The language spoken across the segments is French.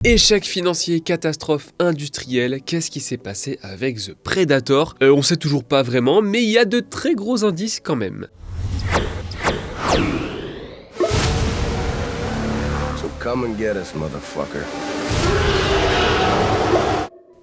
Échec financier, catastrophe industrielle, qu'est-ce qui s'est passé avec The Predator? On sait toujours pas vraiment, mais il y a de très gros indices quand même. So come and get us, motherfucker.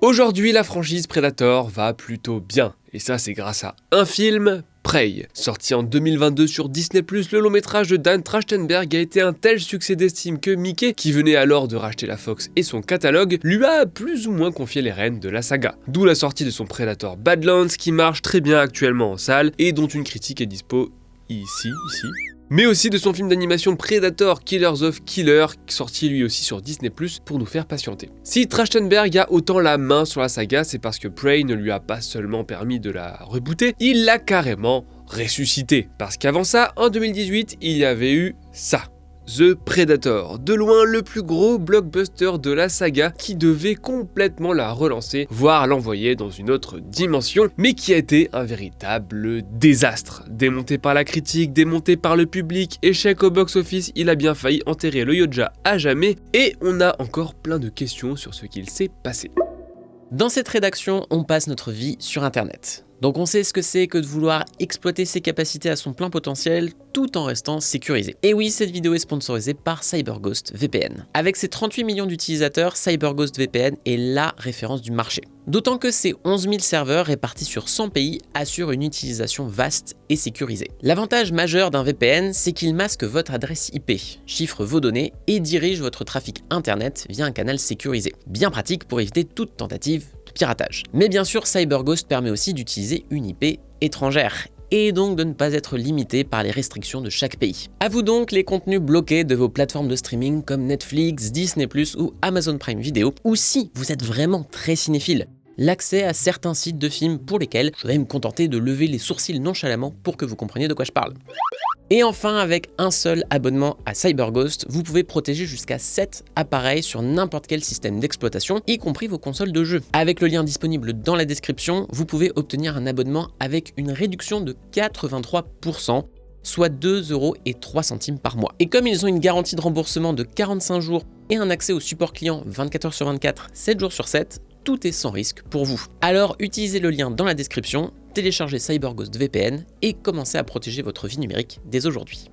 Aujourd'hui, la franchise Predator va plutôt bien, et ça c'est grâce à un film, Prey. Sorti en 2022 sur Disney+, le long métrage de Dan Trachtenberg a été un tel succès d'estime que Mickey, qui venait alors de racheter la Fox et son catalogue, lui a plus ou moins confié les rênes de la saga. D'où la sortie de son Predator Badlands qui marche très bien actuellement en salle et dont une critique est dispo ici. Mais aussi de son film d'animation Predator Killers of Killers, sorti lui aussi sur Disney+, pour nous faire patienter. Si Trachtenberg a autant la main sur la saga, c'est parce que Prey ne lui a pas seulement permis de la rebooter, il l'a carrément ressuscité. Parce qu'avant ça, en 2018, il y avait eu ça. The Predator, de loin le plus gros blockbuster de la saga qui devait complètement la relancer, voire l'envoyer dans une autre dimension, mais qui a été un véritable désastre. Démonté par la critique, démonté par le public, échec au box-office, il a bien failli enterrer le Yoja à jamais, et on a encore plein de questions sur ce qu'il s'est passé. Dans cette rédaction, on passe notre vie sur Internet. Donc on sait ce que c'est que de vouloir exploiter ses capacités à son plein potentiel tout en restant sécurisé. Et oui, cette vidéo est sponsorisée par CyberGhost VPN. Avec ses 38 millions d'utilisateurs, CyberGhost VPN est la référence du marché. D'autant que ses 11 000 serveurs répartis sur 100 pays assurent une utilisation vaste et sécurisée. L'avantage majeur d'un VPN, c'est qu'il masque votre adresse IP, chiffre vos données et dirige votre trafic internet via un canal sécurisé. Bien pratique pour éviter toute tentative de piratage. Mais bien sûr, CyberGhost permet aussi d'utiliser une IP étrangère et donc de ne pas être limité par les restrictions de chaque pays. À vous donc les contenus bloqués de vos plateformes de streaming comme Netflix, Disney+, ou Amazon Prime Video, ou si vous êtes vraiment très cinéphile, l'accès à certains sites de films pour lesquels je vais me contenter de lever les sourcils nonchalamment pour que vous compreniez de quoi je parle. Et enfin, avec un seul abonnement à CyberGhost, vous pouvez protéger jusqu'à 7 appareils sur n'importe quel système d'exploitation, y compris vos consoles de jeux. Avec le lien disponible dans la description, vous pouvez obtenir un abonnement avec une réduction de 83%, soit 2,03 € par mois. Et comme ils ont une garantie de remboursement de 45 jours et un accès au support client 24 h sur 24, 7 jours sur 7, tout est sans risque pour vous. Alors utilisez le lien dans la description, téléchargez CyberGhost VPN et commencez à protéger votre vie numérique dès aujourd'hui.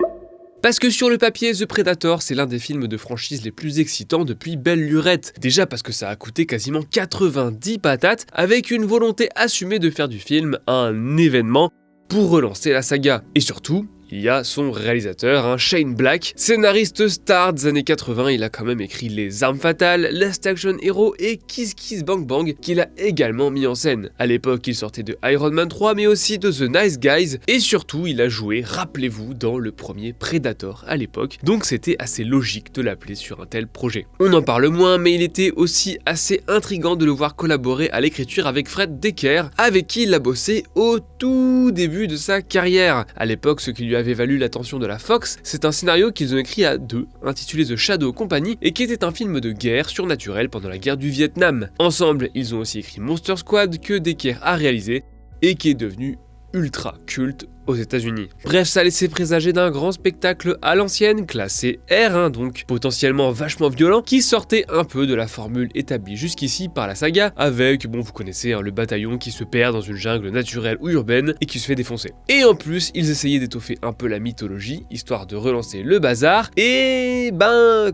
Parce que sur le papier, The Predator, c'est l'un des films de franchise les plus excitants depuis belle lurette. Déjà parce que ça a coûté quasiment 90 patates, avec une volonté assumée de faire du film un événement pour relancer la saga. Et surtout, il y a son réalisateur, Shane Black, scénariste star des années 80, il a quand même écrit Les Armes Fatales, Last Action Hero et Kiss Kiss Bang Bang qu'il a également mis en scène. À l'époque, il sortait de Iron Man 3 mais aussi de The Nice Guys et surtout, il a joué, rappelez-vous, dans le premier Predator à l'époque, donc c'était assez logique de l'appeler sur un tel projet. On en parle moins, mais il était aussi assez intriguant de le voir collaborer à l'écriture avec Fred Dekker, avec qui il a bossé au tout début de sa carrière. À l'époque, ce qui lui avait valu l'attention de la Fox, c'est un scénario qu'ils ont écrit à deux, intitulé The Shadow Company, et qui était un film de guerre surnaturelle pendant la guerre du Vietnam. Ensemble, ils ont aussi écrit Monster Squad, que Dekker a réalisé, et qui est devenu ultra culte aux États-Unis. Bref, ça laissait présager d'un grand spectacle à l'ancienne, classé R, donc potentiellement vachement violent, qui sortait un peu de la formule établie jusqu'ici par la saga, avec, bon vous connaissez, le bataillon qui se perd dans une jungle naturelle ou urbaine et qui se fait défoncer. Et en plus, ils essayaient d'étoffer un peu la mythologie, histoire de relancer le bazar, et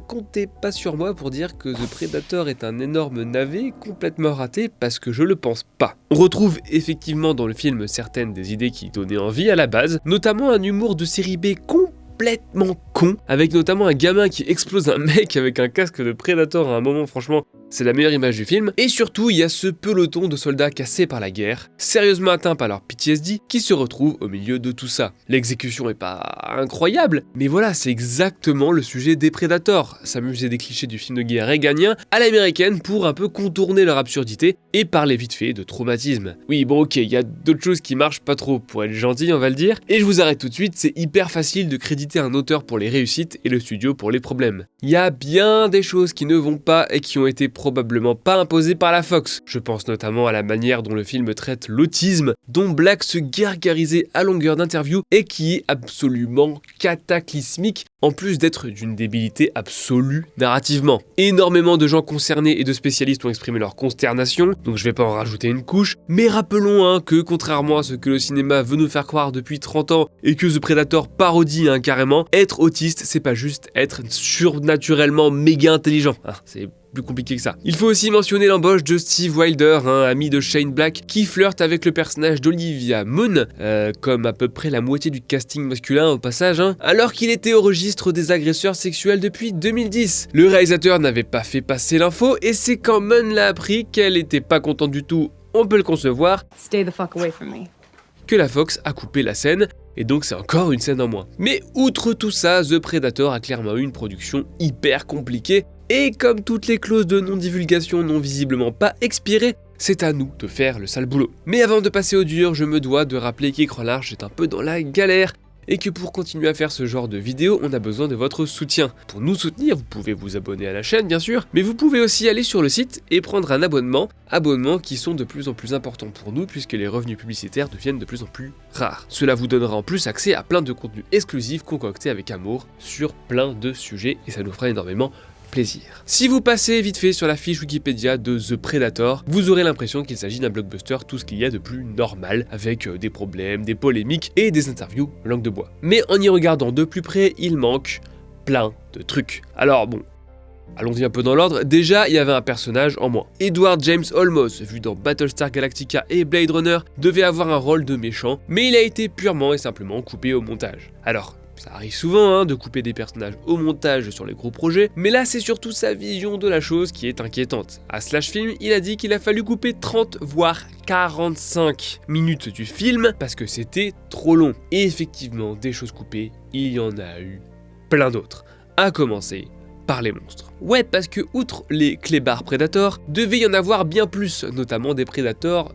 comptez pas sur moi pour dire que The Predator est un énorme navet complètement raté, parce que je le pense pas. On retrouve effectivement dans le film certaines des idées qui donnaient envie à la base, notamment un humour de série B complètement con, avec notamment un gamin qui explose un mec avec un casque de Predator à un moment, franchement, c'est la meilleure image du film. Et surtout, il y a ce peloton de soldats cassés par la guerre, sérieusement atteints par leur PTSD, qui se retrouvent au milieu de tout ça. L'exécution est pas incroyable, mais voilà, c'est exactement le sujet des Predators, s'amuser des clichés du film de guerre réganien à l'américaine pour un peu contourner leur absurdité et parler vite fait de traumatisme. Oui, bon ok, il y a d'autres choses qui marchent pas trop, pour être gentil, on va le dire, et je vous arrête tout de suite, c'est hyper facile de créditer un auteur pour les réussites et le studio pour les problèmes. Il y a bien des choses qui ne vont pas et qui ont été probablement pas imposées par la Fox. Je pense notamment à la manière dont le film traite l'autisme, dont Black se gargarisait à longueur d'interview et qui est absolument cataclysmique, en plus d'être d'une débilité absolue narrativement. Énormément de gens concernés et de spécialistes ont exprimé leur consternation, donc je vais pas en rajouter une couche, mais rappelons que contrairement à ce que le cinéma veut nous faire croire depuis 30 ans et que The Predator parodie carrément, être autiste c'est pas juste être surnaturellement méga intelligent, c'est plus compliqué que ça. Il faut aussi mentionner l'embauche de Steve Wilder, ami de Shane Black, qui flirte avec le personnage d'Olivia Munn, comme à peu près la moitié du casting masculin au passage, alors qu'il était au registre des agresseurs sexuels depuis 2010. Le réalisateur n'avait pas fait passer l'info, et c'est quand Munn l'a appris qu'elle était pas contente du tout, on peut le concevoir, Stay the fuck away from me. que la Fox a coupé la scène, et donc c'est encore une scène en moins. Mais outre tout ça, The Predator a clairement eu une production hyper compliquée, et comme toutes les clauses de non-divulgation n'ont visiblement pas expiré, c'est à nous de faire le sale boulot. Mais avant de passer au dur, je me dois de rappeler qu'Écran Large est un peu dans la galère, et que pour continuer à faire ce genre de vidéos, on a besoin de votre soutien. Pour nous soutenir, vous pouvez vous abonner à la chaîne bien sûr, mais vous pouvez aussi aller sur le site et prendre un abonnements qui sont de plus en plus importants pour nous puisque les revenus publicitaires deviennent de plus en plus rares. Cela vous donnera en plus accès à plein de contenus exclusifs concoctés avec amour sur plein de sujets et ça nous fera énormément plaisir. Si vous passez vite fait sur la fiche Wikipédia de The Predator, vous aurez l'impression qu'il s'agit d'un blockbuster tout ce qu'il y a de plus normal, avec des problèmes, des polémiques et des interviews langue de bois. Mais en y regardant de plus près, il manque plein de trucs. Alors bon, allons-y un peu dans l'ordre. Déjà, il y avait un personnage en moins. Edward James Olmos, vu dans Battlestar Galactica et Blade Runner, devait avoir un rôle de méchant, mais il a été purement et simplement coupé au montage. Alors, ça arrive souvent de couper des personnages au montage sur les gros projets, mais là c'est surtout sa vision de la chose qui est inquiétante. À Slash Film, il a dit qu'il a fallu couper 30 voire 45 minutes du film parce que c'était trop long. Et effectivement, des choses coupées, il y en a eu plein d'autres. À commencer par les monstres. Ouais, parce que outre les clébards Predators, devait y en avoir bien plus, notamment des Predators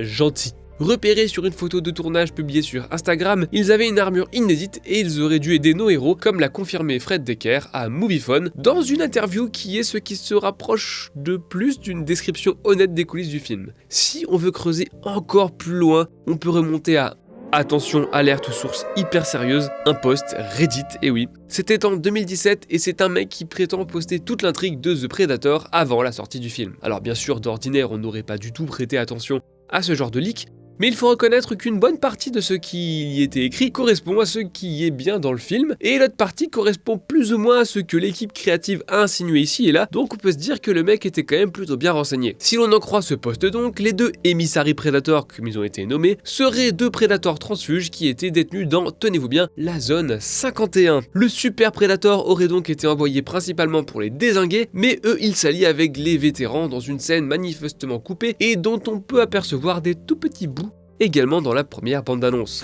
gentils. Repérés sur une photo de tournage publiée sur Instagram, ils avaient une armure inédite et ils auraient dû aider nos héros, comme l'a confirmé Fred Decker à Moviefone, dans une interview qui est ce qui se rapproche de plus d'une description honnête des coulisses du film. Si on veut creuser encore plus loin, on peut remonter à attention, alerte source hyper sérieuse, un post Reddit, et oui. C'était en 2017 et c'est un mec qui prétend poster toute l'intrigue de The Predator avant la sortie du film. Alors bien sûr, d'ordinaire, on n'aurait pas du tout prêté attention à ce genre de leak, mais il faut reconnaître qu'une bonne partie de ce qui y était écrit correspond à ce qui est bien dans le film, et l'autre partie correspond plus ou moins à ce que l'équipe créative a insinué ici et là, donc on peut se dire que le mec était quand même plutôt bien renseigné. Si l'on en croit ce poste donc, les deux Emissary Predators, comme ils ont été nommés, seraient deux Predators transfuges qui étaient détenus dans, tenez-vous bien, la zone 51. Le Super Predator aurait donc été envoyé principalement pour les dézinguer, mais eux ils s'allient avec les vétérans dans une scène manifestement coupée et dont on peut apercevoir des tout petits bouts également dans la première bande-annonce.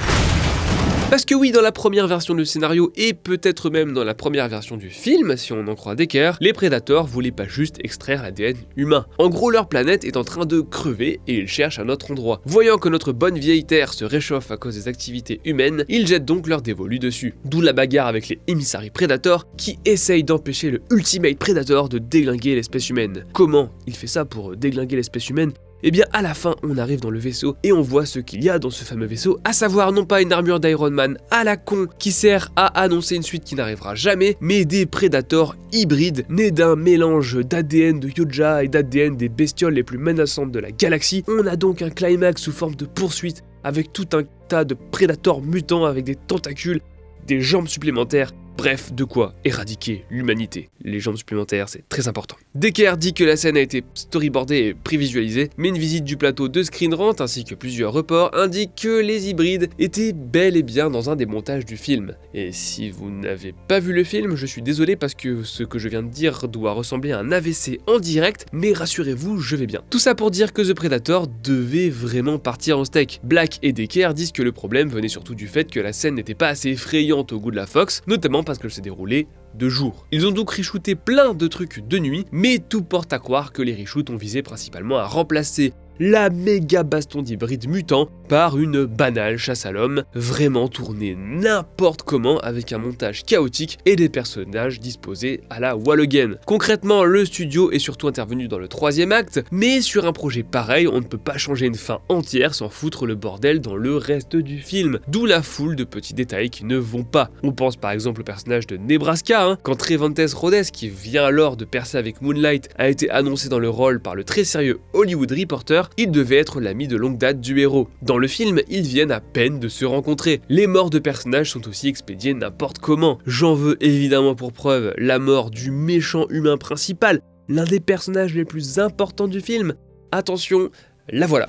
Parce que oui, dans la première version du scénario et peut-être même dans la première version du film, si on en croit Decker, les Predators voulaient pas juste extraire l'ADN humain. En gros, leur planète est en train de crever et ils cherchent un autre endroit. Voyant que notre bonne vieille Terre se réchauffe à cause des activités humaines, ils jettent donc leur dévolu dessus. D'où la bagarre avec les Emissary Predators qui essayent d'empêcher le Ultimate Predator de déglinguer l'espèce humaine. Comment il fait ça pour déglinguer l'espèce humaine ? Et bien à la fin, on arrive dans le vaisseau et on voit ce qu'il y a dans ce fameux vaisseau, à savoir non pas une armure d'Iron Man à la con qui sert à annoncer une suite qui n'arrivera jamais, mais des Predators hybrides nés d'un mélange d'ADN de Yoja et d'ADN des bestioles les plus menaçantes de la galaxie. On a donc un climax sous forme de poursuite avec tout un tas de Predators mutants avec des tentacules, des jambes supplémentaires. Bref, de quoi éradiquer l'humanité. Les jambes supplémentaires, c'est très important. Decker dit que la scène a été storyboardée et prévisualisée, mais une visite du plateau de Screen Rant ainsi que plusieurs reports indiquent que les hybrides étaient bel et bien dans un des montages du film. Et si vous n'avez pas vu le film, je suis désolé parce que ce que je viens de dire doit ressembler à un AVC en direct, mais rassurez-vous, je vais bien. Tout ça pour dire que The Predator devait vraiment partir en steak. Black et Decker disent que le problème venait surtout du fait que la scène n'était pas assez effrayante au goût de la Fox, notamment parce qu'elle s'est déroulée de jour. Ils ont donc reshooté plein de trucs de nuit, mais tout porte à croire que les reshoots ont visé principalement à remplacer la méga baston d'hybrides mutants par une banale chasse à l'homme, vraiment tournée n'importe comment avec un montage chaotique et des personnages disposés à la wall again. Concrètement, le studio est surtout intervenu dans le 3e acte, mais sur un projet pareil, on ne peut pas changer une fin entière sans foutre le bordel dans le reste du film, d'où la foule de petits détails qui ne vont pas. On pense par exemple au personnage de Nebraska, quand Trevante Rhodes, qui vient alors de percer avec Moonlight, a été annoncé dans le rôle par le très sérieux Hollywood Reporter, il devait être l'ami de longue date du héros. Dans le film, ils viennent à peine de se rencontrer. Les morts de personnages sont aussi expédiées n'importe comment. J'en veux évidemment pour preuve la mort du méchant humain principal, l'un des personnages les plus importants du film. Attention, la voilà.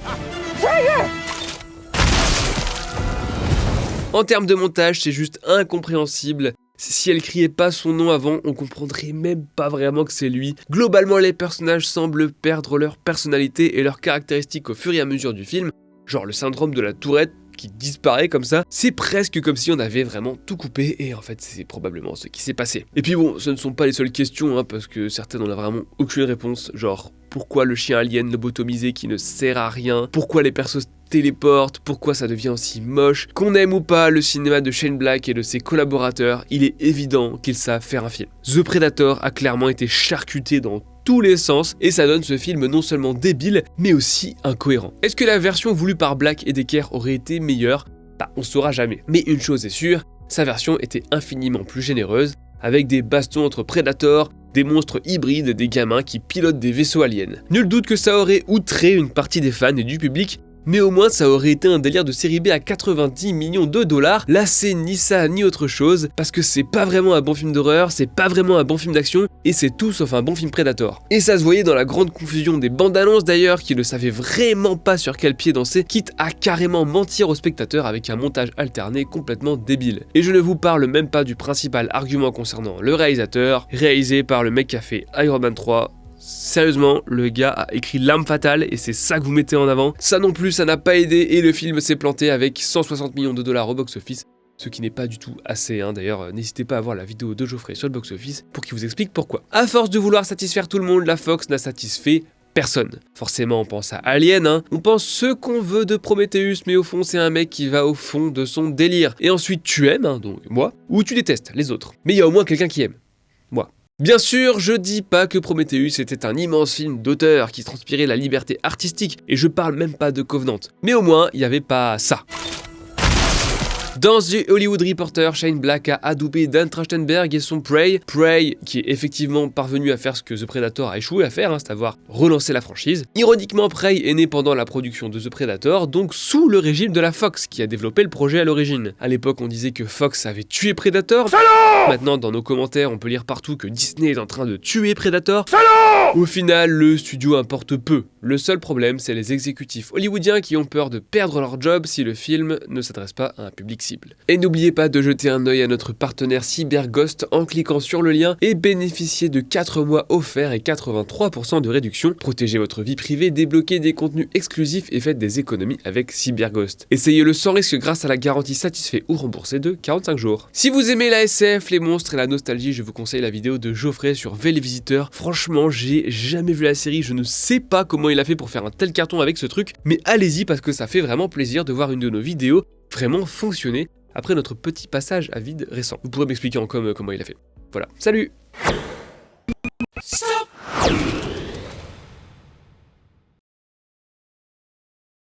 En termes de montage, c'est juste incompréhensible. Si elle criait pas son nom avant, on comprendrait même pas vraiment que c'est lui. Globalement, les personnages semblent perdre leur personnalité et leurs caractéristiques au fur et à mesure du film, genre le syndrome de la tourette qui disparaît comme ça. C'est presque comme si on avait vraiment tout coupé et en fait c'est probablement ce qui s'est passé. Et puis bon, ce ne sont pas les seules questions parce que certaines n'ont vraiment aucune réponse, genre pourquoi le chien alien lobotomisé qui ne sert à rien, pourquoi les persos téléportent, pourquoi ça devient aussi moche. Qu'on aime ou pas le cinéma de Shane Black et de ses collaborateurs, il est évident qu'ils savent faire un film. The Predator a clairement été charcuté dans tous les sens et ça donne ce film non seulement débile mais aussi incohérent. Est-ce que la version voulue par Black et Decker aurait été meilleure? On saura jamais. Mais une chose est sûre, sa version était infiniment plus généreuse, avec des bastons entre Predators, des monstres hybrides et des gamins qui pilotent des vaisseaux aliens. Nul doute que ça aurait outré une partie des fans et du public, mais au moins ça aurait été un délire de série B à 90 millions de dollars. Là c'est ni ça ni autre chose, parce que c'est pas vraiment un bon film d'horreur, c'est pas vraiment un bon film d'action, et c'est tout sauf un bon film Predator. Et ça se voyait dans la grande confusion des bandes annonces d'ailleurs, qui ne savaient vraiment pas sur quel pied danser, quitte à carrément mentir aux spectateurs avec un montage alterné complètement débile. Et je ne vous parle même pas du principal argument concernant le réalisateur, réalisé par le mec qui a fait Iron Man 3, Sérieusement, le gars a écrit L'Arme Fatale et c'est ça que vous mettez en avant. Ça non plus, ça n'a pas aidé et le film s'est planté avec 160 millions de dollars au box-office. Ce qui n'est pas du tout assez, D'ailleurs, n'hésitez pas à voir la vidéo de Geoffrey sur le box-office pour qu'il vous explique pourquoi. À force de vouloir satisfaire tout le monde, la Fox n'a satisfait personne. Forcément, on pense à Alien, On pense ce qu'on veut de Prometheus, mais au fond, c'est un mec qui va au fond de son délire. Et ensuite, tu aimes, donc moi, ou tu détestes, les autres. Mais il y a au moins quelqu'un qui aime. Moi. Bien sûr, je dis pas que Prometheus était un immense film d'auteur qui transpirait la liberté artistique, et je parle même pas de Covenant. Mais au moins, il y avait pas ça. Dans The Hollywood Reporter, Shane Black a adoubé Dan Trachtenberg et son Prey, qui est effectivement parvenu à faire ce que The Predator a échoué à faire, c'est-à-dire relancer la franchise. Ironiquement, Prey est né pendant la production de The Predator, donc sous le régime de la Fox, qui a développé le projet à l'origine. À l'époque, on disait que Fox avait tué Predator. Salaud! Maintenant, dans nos commentaires, on peut lire partout que Disney est en train de tuer Predator. Salaud! Au final, le studio importe peu. Le seul problème, c'est les exécutifs hollywoodiens qui ont peur de perdre leur job si le film ne s'adresse pas à un public cible. Et n'oubliez pas de jeter un œil à notre partenaire CyberGhost en cliquant sur le lien et bénéficiez de 4 mois offerts et 83% de réduction. Protégez votre vie privée, débloquez des contenus exclusifs et faites des économies avec CyberGhost. Essayez-le sans risque grâce à la garantie satisfait ou remboursée de 45 jours. Si vous aimez la SF, les monstres et la nostalgie, je vous conseille la vidéo de Geoffrey sur V les Visiteurs. Franchement, j'ai jamais vu la série, je ne sais pas comment il a fait pour faire un tel carton avec ce truc, mais allez-y parce que ça fait vraiment plaisir de voir une de nos vidéos vraiment fonctionner après notre petit passage à vide récent. Vous pourrez m'expliquer en com comment il a fait. Voilà, salut! Stop.